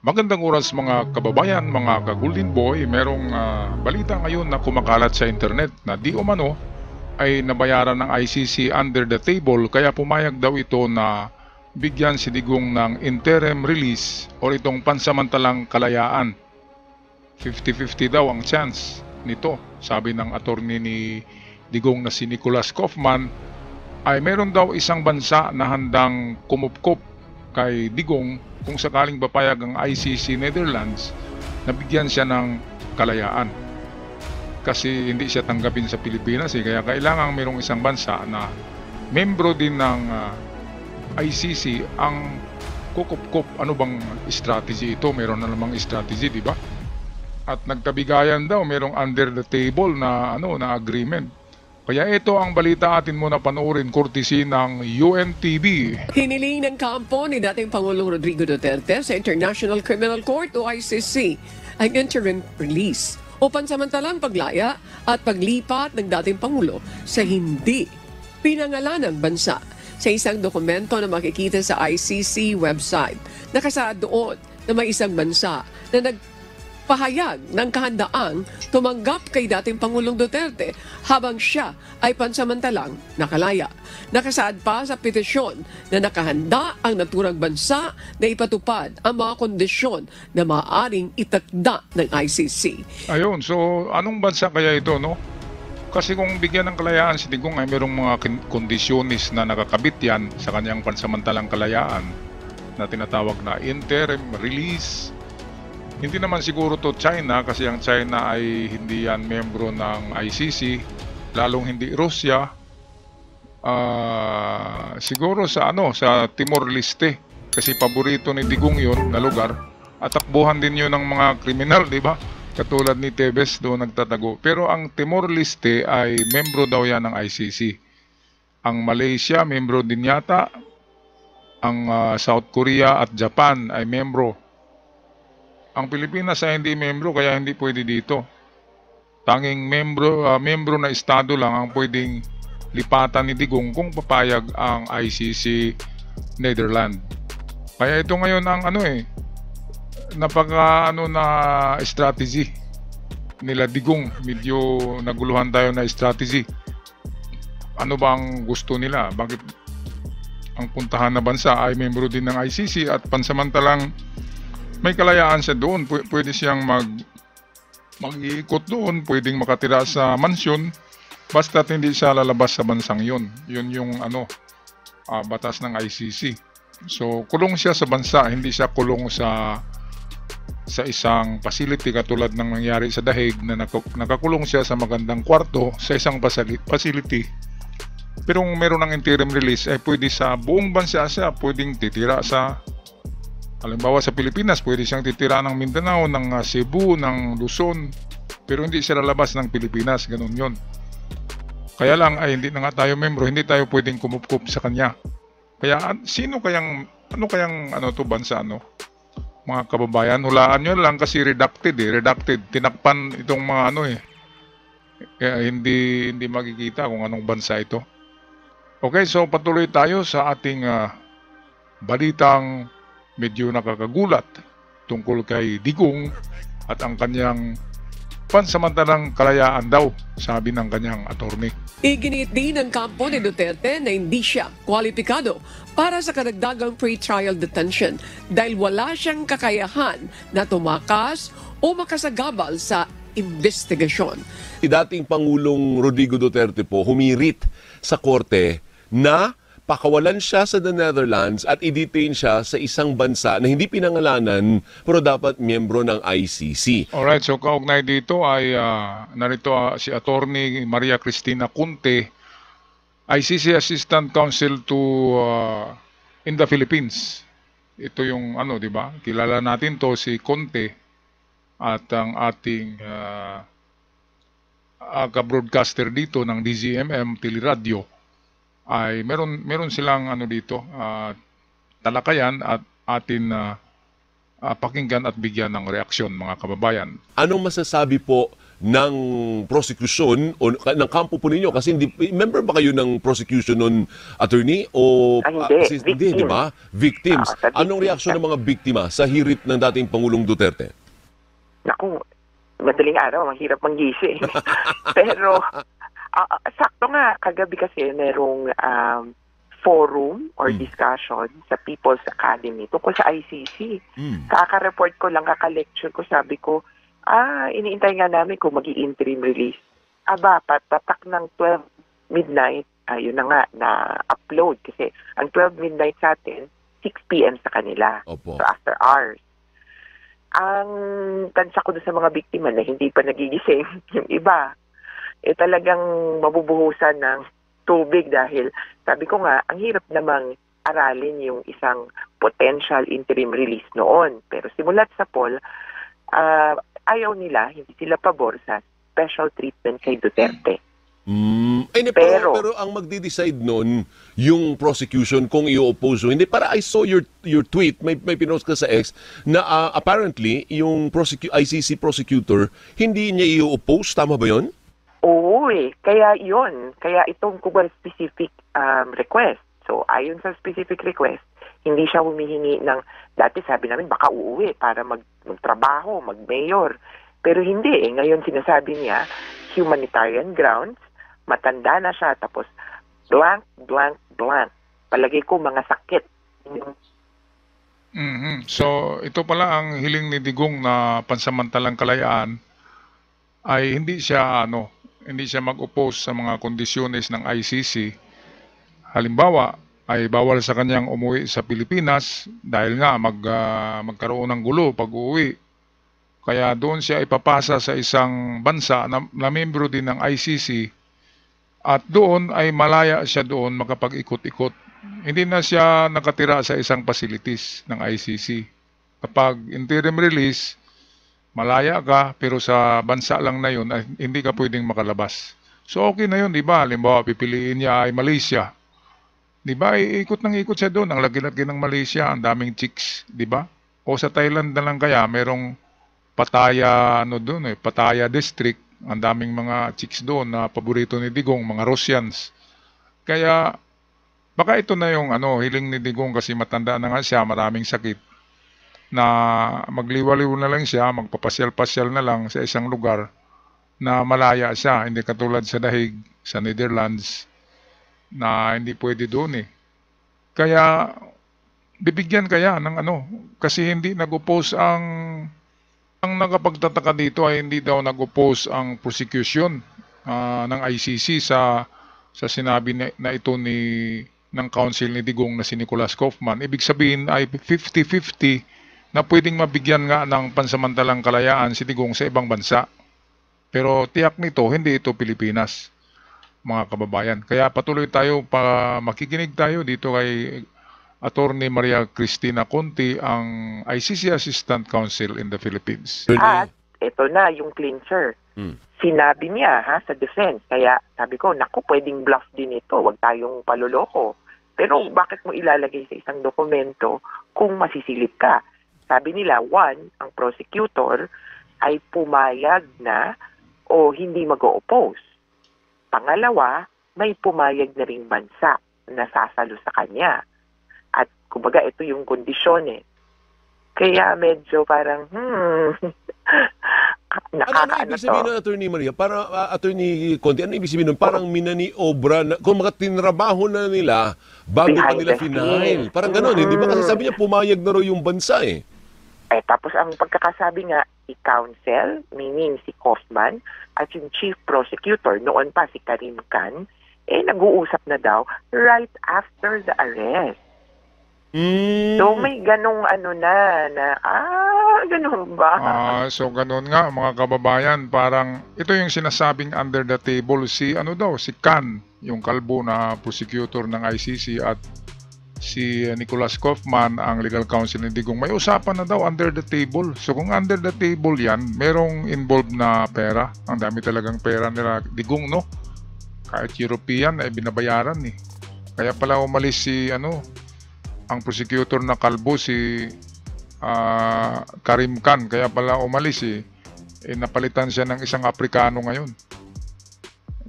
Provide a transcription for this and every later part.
Magandang oras mga kababayan, mga ka-Golden Boy. Merong balita ngayon na kumakalat sa internet na di umano ay nabayaran ng ICC under the table kaya pumayag daw ito na bigyan si Digong ng interim release o itong pansamantalang kalayaan. 50-50 daw ang chance nito, sabi ng attorney ni Digong na si Nicholas Kaufman. Ay meron daw isang bansa na handang kumupkop kay Digong kung sakaling papayag ang ICC Netherlands na bigyan siya ng kalayaan. Kasi hindi siya tanggapin sa Pilipinas kaya kailangan mayroong isang bansa na membro din ng ICC ang kukupkop. Ano bang strategy ito? Meron na namang strategy, di ba? At nagkabigayan daw, merong under the table na na agreement. Kaya ito ang balita atin muna panoorin courtesy ng UNTV. Hiniling ng kampo ni dating Pangulong Rodrigo Duterte sa International Criminal Court o ICC ang interim release o pansamantalang paglaya at paglipat ng dating Pangulo sa hindi pinangalanang bansa. Sa isang dokumento na makikita sa ICC website, nakasaad doon na may isang bansa na pahayag ng kahandaang tumanggap kay dating Pangulong Duterte habang siya ay pansamantalang nakalaya. Nakasaad pa sa petisyon na nakahanda ang naturang bansa na ipatupad ang mga kondisyon na maaaring itakda ng ICC. Ayun, so anong bansa kaya ito, no? Kasi kung bigyan ng kalayaan si Digong ay merong mga kondisyonis na nakakabit yan sa kanyang pansamantalang kalayaan na tinatawag na interim release. Hindi naman siguro to China kasi ang China ay hindi yan membro ng ICC, lalong hindi Russia. Siguro sa sa Timor-Leste kasi paborito ni Digong yun na lugar. At takbuhan din yun ng mga kriminal, di ba? Katulad ni Tevez doon nagtatago. Pero ang Timor-Leste ay membro daw yan ng ICC. Ang Malaysia, membro din yata. Ang South Korea at Japan ay membro. Ang Pilipinas ay hindi membro kaya hindi pwede dito. Tanging membro na estado lang ang pwedeng lipatan ni Digong kung papayag ang ICC Netherlands. Kaya ito ngayon ang napaka na strategy nila Digong. Medyo naguluhan tayo na strategy. Ano bang gusto nila? Bakit ang puntahan na bansa ay membro din ng ICC at pansamantalang may kalayaan siya doon, pwede siyang mag-iikot doon, pwedeng makatira sa mansyon, basta't hindi siya lalabas sa bansang yun. Yun yung batas ng ICC. So, kulong siya sa bansa, hindi siya kulong sa isang facility katulad ng nangyari sa Dahig na nakakulong siya sa magandang kwarto sa isang facility. Pero kung meron ng interim release, ay pwede sa buong bansa siya, pwedeng titira sa halimbawa sa Pilipinas, pwede siyang titira ng Mindanao, ng Cebu, ng Luzon, pero hindi siya lalabas ng Pilipinas, ganun yon. Kaya lang ay hindi na nga tayo membro, hindi tayo pwedeng kumupkup sa kanya. Kaya ano kayang to bansa, mga kababayan, hulaan nyo lang kasi redacted, tinakpan itong mga kaya hindi makikita kung anong bansa ito. Okay, so patuloy tayo sa ating balitang medyo nakakagulat tungkol kay Digong at ang kanyang pansamantalang kalayaan daw, sabi ng kanyang attorney. Iginit din ng kampo ni Duterte na hindi siya kwalipikado para sa karagdagang pre-trial detention dahil wala siyang kakayahan na tumakas o makasagabal sa investigasyon. Si dating Pangulong Rodrigo Duterte po humirit sa korte na pakawalan siya sa the Netherlands at i-detain siya sa isang bansa na hindi pinangalanan pero dapat miyembro ng ICC. Alright, so kaugnay dito ay narito si Attorney Maria Cristina Cunte, ICC Assistant Counsel to in the Philippines. Ito yung di ba? Kilala natin to si Cunte at ang ating ka-broadcaster dito ng DZMM Teleradio. Ay meron silang dito talakayan at atin pakinggan at bigyan ng reaksyon mga kababayan. Anong masasabi po ng prosecution o ng kampo po ninyo? Kasi hindi, member ba kayo ng prosecution nun, attorney? O, Hindi, hindi, di ba? Victims. Sa Anong reaksyon ng mga biktima sa hirit ng dating Pangulong Duterte? Naku, madaling araw, mahirap manggising. Pero, sakto nga, kagabi kasi merong forum or discussion sa People's Academy tungkol sa ICC. Kaka-report ko lang, kaka-lecture ko, sabi ko, iniintay nga namin kung mag-i-interim release. Patak ng 12 midnight, yun na nga, na-upload. Kasi ang 12 midnight sa atin, 6 p.m. sa kanila. Opo. So after hours. Ang tansya ko doon sa mga biktima na hindi pa nagigising, yung iba, talagang mabubuhusan ng tubig dahil sabi ko nga, ang hirap namang aralin yung isang potential interim release noon. Pero simulat sa poll, ayaw nila, hindi sila pabor sa special treatment kay Duterte. Pero ang magdi-decide nun, yung prosecution, kung i-oppose o hindi. Para I saw your tweet, may pinost ka sa X, na apparently, yung ICC prosecutor, hindi niya i-oppose. Tama ba yun? Oo kaya yun. Kaya itong kubar specific request. So, ayon sa specific request, hindi siya humihingi ng, dati sabi namin, baka uuwi para magtrabaho, mag-mayor. Pero hindi Ngayon sinasabi niya, humanitarian grounds, matanda na siya, tapos blank, blank, blank. Palagay ko mga sakit. So, ito pala ang hiling ni Digong na pansamantalang kalayaan ay hindi siya mag-oppose sa mga kondisyones ng ICC. Halimbawa, ay bawal sa kanyang umuwi sa Pilipinas dahil nga magkaroon ng gulo pag uwi. Kaya doon siya ipapasa sa isang bansa na membro din ng ICC at doon ay malaya siya doon makapag-ikot-ikot. Hindi na siya nakatira sa isang facilities ng ICC. Kapag interim release, malaya ka pero sa bansa lang na yun ay hindi ka pwedeng makalabas. So okay na yun, di ba? Halimbawa, pipiliin niya ay Malaysia. Di ba? Ikot ng ikot siya doon. Ang laki-laki ng Malaysia, ang daming chicks, di ba? O sa Thailand na lang kaya, merong Pattaya, Pattaya district, ang daming mga chicks doon na paborito ni Digong, mga Russians. Kaya, baka ito na yung hiling ni Digong kasi matanda na nga siya, maraming sakit, na magliwaliw na lang siya, magpapasyal-pasyal na lang sa isang lugar na malaya siya, hindi katulad sa Dahig, sa Netherlands, na hindi pwede doon Kaya, bibigyan kaya ng kasi hindi nag-oppose ang nakapagtataka dito ay hindi daw nag-oppose ang prosecution ng ICC sa sinabi na ito ng counsel ni Digong na si Nicolas Kaufman. Ibig sabihin ay 50-50 na pwedeng mabigyan nga ng pansamantalang kalayaan si Digong sa ibang bansa. Pero tiyak nito, hindi ito Pilipinas, mga kababayan. Kaya patuloy tayo, makikinig tayo dito kay Attorney Maria Cristina Conti, ang ICC Assistant Counsel in the Philippines. At ito na yung clincher. Sinabi niya sa defense. Kaya sabi ko, naku, pwedeng bluff din ito. Huwag tayong paluloko. Pero bakit mo ilalagay sa isang dokumento kung masisilip ka? Sabi nila, one, ang prosecutor ay pumayag na o hindi mag-o-oppose. Pangalawa, may pumayag na ring bansa na sasalo sa kanya. At kumbaga, ito yung kondisyon Kaya medyo parang, ano ibig sabihin ng Attorney Maria? Para Attorney Conti, ano ibig sabihin nun? Parang minaniobra na, kung mga tinrabaho na nila bago pa nila final. Parang gano'n, hindi ba? Kasi sabi niya, pumayag na raw yung bansa tapos ang pagkakasabi nga, i-counsel, meaning si Kaufman, at yung chief prosecutor, noon pa si Karim Khan, nag-uusap na daw right after the arrest. So may ganong ganun ba? So ganun nga mga kababayan, parang ito yung sinasabing under the table si Khan, yung kalbo na prosecutor ng ICC at si Nicolas Kaufman, ang legal counsel ni Digong. May usapan na daw under the table. So kung under the table yan, merong involved na pera. Ang dami talagang pera nila Digong, no? Kahit European ay binabayaran Kaya pala umalis si ang prosecutor na kalbo si Karim Khan, kaya pala umalis napalitan siya ng isang Aprikano ngayon.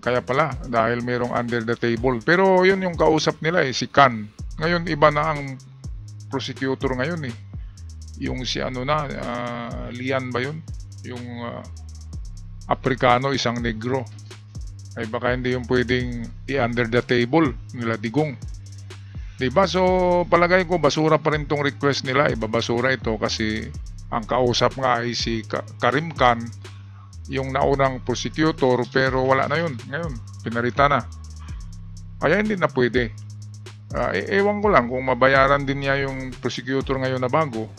Kaya pala, dahil mayroong under the table. Pero yun yung kausap nila si Khan. Ngayon, iba na ang prosecutor ngayon Yung si Lian ba yun? Yung Aprikano, isang negro. Ay baka hindi yung pwedeng i-under the table nila Digong. Diba? So, palagay ko, basura pa rin tong request nila. Ibabasura ito kasi ang kausap nga ay si Karim Khan, yung naunang prosecutor, pero wala na yun. Ngayon, pinarita na. Kaya hindi na pwede. Ewan ko lang kung mabayaran din niya yung prosecutor ngayon na bago,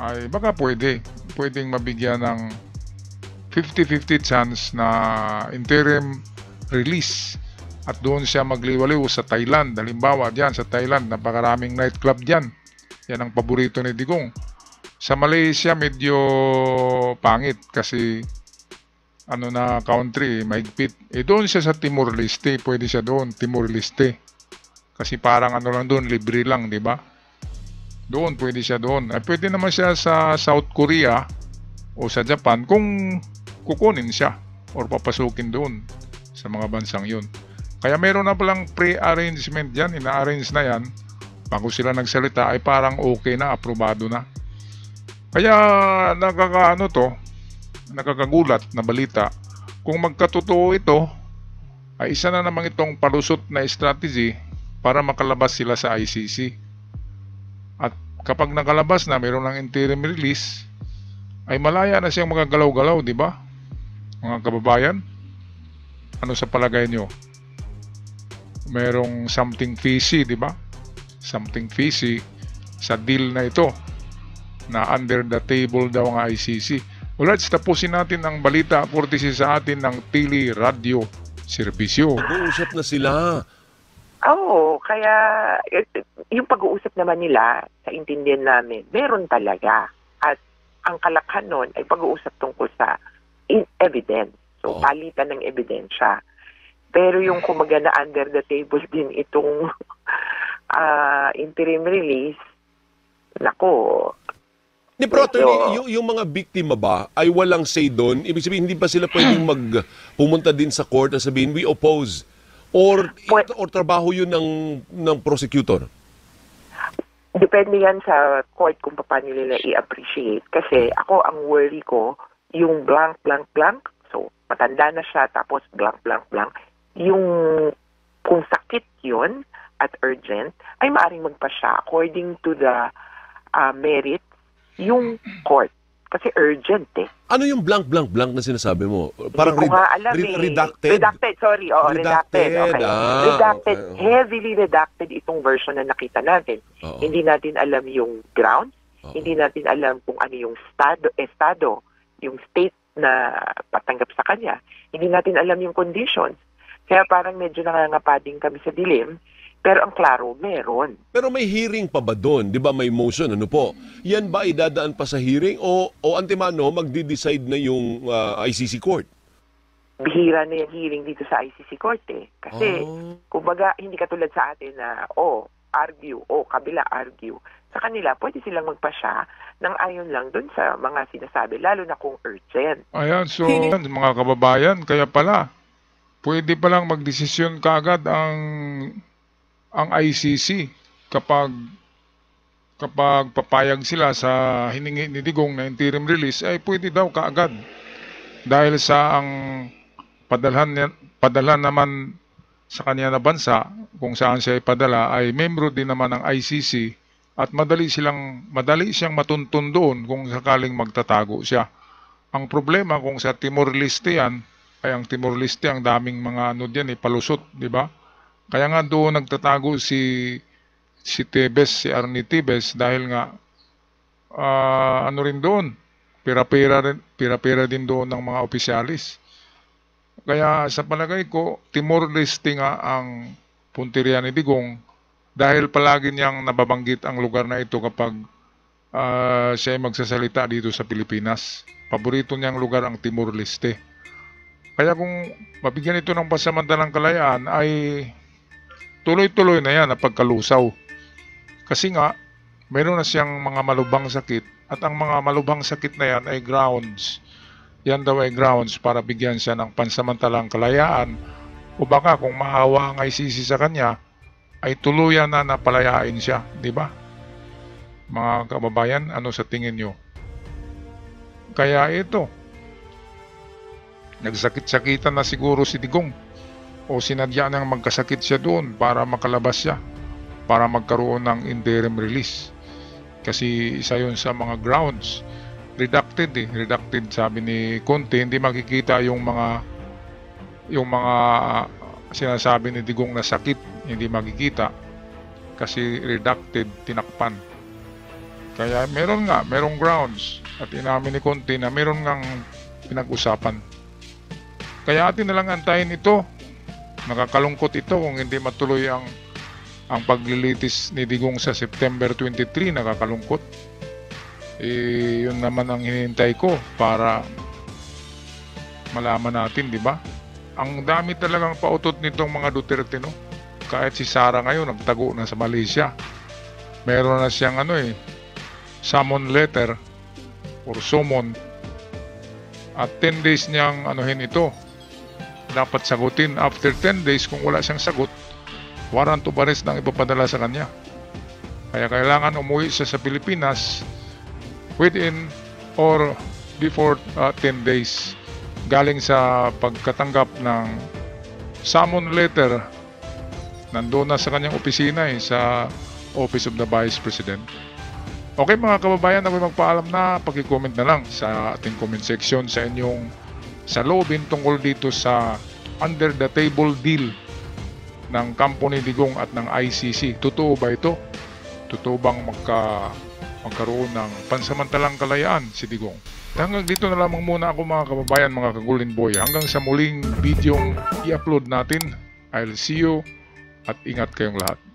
ay baka pwedeng mabigyan ng 50-50 chance na interim release at doon siya magliwaliw sa Thailand. Halimbawa dyan sa Thailand, napakaraming nightclub dyan. Yan ang paborito ni Digong. Sa Malaysia medyo pangit kasi country, mahigpit. Doon siya sa Timor-Leste, pwede siya doon, Timor-Leste. Kasi parang lang doon, libre lang, di ba? Doon, pwede siya doon. Pwede naman siya sa South Korea o sa Japan kung kukunin siya or papasukin doon sa mga bansang yun. Kaya meron na palang pre-arrangement dyan, ina-arrange na yan. Bago sila nagsalita ay parang okay na, aprobado na. Kaya nakakagulat na balita. Kung magkatotoo ito, ay isa na namang itong palusot na strategy para makalabas sila sa ICC. At kapag nakalabas na, mayroon ng interim release, ay malaya na siyang magagalaw-galaw, di ba? Mga kababayan, ano sa palagay nyo? Merong something fishy, di ba? Something fishy sa deal na ito na under the table daw ang ICC. Alright, tapusin natin ang balita courtesy sa atin ng Tili Radio Serbisyo. Nag-uusap na sila. Oo, kaya yung pag-uusap naman nila, sa intindihan namin, meron talaga. At ang kalakhan nun ay pag-uusap tungkol sa evidence. So, palitan ng ebidensya. Pero yung kumaga na under the table din itong interim release, nako. Pero yung mga biktima ba ay walang say doon? Ibig sabihin, hindi ba sila pwedeng pumunta din sa court at sabihin, we oppose? Or trabaho yun ng prosecutor? Depende yan sa court kung paano nila i-appreciate. Kasi ako, ang worry ko, yung blank, blank, blank, so matanda na siya, tapos blank, blank, blank, yung kung sakit yun at urgent, ay maaaring magpa siya according to the merit yung court. Kasi urgent Ano yung blank, blank, blank na sinasabi mo? Parang redacted? Redacted, sorry. Redacted. Okay. Redacted. Okay. Heavily redacted itong version na nakita natin. Hindi natin alam yung ground. Hindi natin alam kung ano yung estado, yung state na patanggap sa kanya. Hindi natin alam yung conditions. Kaya parang medyo nangangapading kami sa dilim. Pero ang klaro, meron. Pero may hearing pa ba doon? Di ba may motion? Ano po? Yan ba idadaan pa sa hearing o antemano magdi-decide na yung ICC court? Bihira na yung hearing dito sa ICC court Kasi, kumbaga, hindi katulad sa atin na, argue, kabila argue. Sa kanila, pwede silang magpasya ng ayon lang doon sa mga sinasabi, lalo na kung urgent. Ayan, so mga kababayan, kaya pala, pwede palang magdesisyon kaagad ang ICC kapag papayag sila sa hiningi ni Digong na interim release, ay pwede daw kaagad. Dahil sa ang padalhan naman sa kanya na bansa, kung saan siya ipadala, ay membro din naman ng ICC at madali siyang matuntun doon kung sakaling magtatago siya. Ang problema kung sa Timor-Leste yan, ay ang Timor-Leste, ang daming mga palusot, di ba? Kaya nga doon nagtatago si Tebes, si Arnie Tebes, dahil nga rin doon, pira-pira din doon ng mga opisyalis. Kaya sa palagay ko, Timor-Leste nga ang punteriya ni Digong dahil palagi niyang nababanggit ang lugar na ito kapag siya ay magsasalita dito sa Pilipinas. Paborito niyang lugar ang Timor-Leste. Kaya kung mabigyan ito ng pansamantalang kalayaan ay tuloy-tuloy na yan na pagkalusaw. Kasi nga, mayroon na siyang mga malubhang sakit at ang mga malubhang sakit na yan ay grounds yan daw ay grounds para bigyan siya ng pansamantalang kalayaan o baka kung maawa ang ICC sa kanya ay tuluyan na napalayain siya, di ba? Mga kababayan, ano sa tingin nyo? Kaya ito, nagsakit-sakitan na siguro si Digong o sinadya nang magkasakit siya doon para makalabas siya, para magkaroon ng interim release. Kasi isa yun sa mga grounds. Redacted redacted sabi ni Conte, hindi makikita yung mga sinasabi ni Digong na sakit, hindi makikita kasi redacted, tinakpan. Kaya merong grounds at inamin ni Conte na meron ngang pinag-usapan. Kaya atin na lang antayin ito. Nakakalungkot ito kung hindi matuloy ang paglilitis ni Digong sa September 23, nakakalungkot. Yun naman ang hinihintay ko para malaman natin, di ba? Ang dami talagang pautot nitong mga Duterte, no? Kahit si Sara ngayon nagtago na sa Malaysia. Meron na siyang summon letter or summon. At 10 days niyang anuhin ito. Dapat sagutin. After 10 days, kung wala siyang sagot, warrant of arrest nang ipapadala sa kanya. Kaya kailangan umuwi siya sa Pilipinas within or before 10 days galing sa pagkatanggap ng summon letter. Nandoon na sa kanyang opisina sa Office of the Vice President. Okay mga kababayan, ako magpaalam na. Paki-comment na lang sa ating comment section sa inyong saloobin tungkol dito sa under the table deal ng kampo ni Digong at ng ICC. Totoo ba ito? Totoo bang magkaroon ng pansamantalang kalayaan si Digong? Hanggang dito na lamang muna ako mga kababayan, mga kagulin boy. Hanggang sa muling videong i-upload natin. I'll see you at ingat kayong lahat.